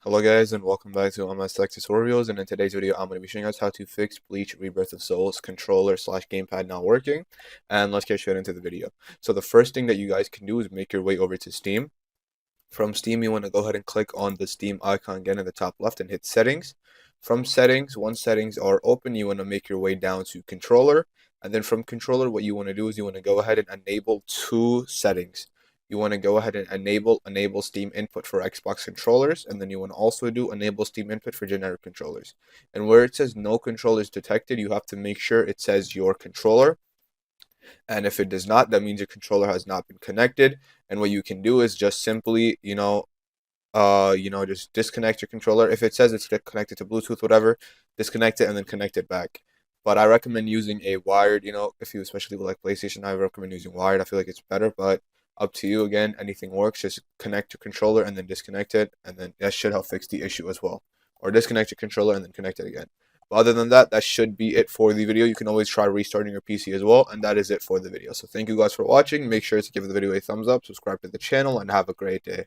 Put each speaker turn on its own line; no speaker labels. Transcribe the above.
Hello guys and welcome back to my Select Tutorials, and in today's video I'm going to be showing us how to fix BLEACH Rebirth of Souls controller slash gamepad not working. And let's get straight into the video. So the first thing that you guys can do is make your way over to Steam. From Steam you want to go ahead and click on the Steam icon again in the top left and hit settings. From settings, once settings are open, you want to make your way down to controller, and then from controller what you want to do is you want to go ahead and enable two settings. You want to go ahead and enable Steam input for Xbox controllers, and then you want to also do enable Steam input for generic controllers. And where it says no controllers detected, you have to make sure it says your controller. And if it does not, that means your controller has not been connected. And what you can do is just simply, just disconnect your controller. If it says it's connected to Bluetooth, whatever, disconnect it and then connect it back. But I recommend using a wired, if you especially with like PlayStation, I recommend using wired. I feel like it's better, but up to you. Again, anything works. Just connect your controller and then disconnect it, and then that should help fix the issue as well. Or disconnect your controller and then connect it again. But other than that, that should be it for the video. You can always try restarting your PC as well, and that is it for the video. So thank you guys for watching. Make sure to give the video a thumbs up, subscribe to the channel, and have a great day.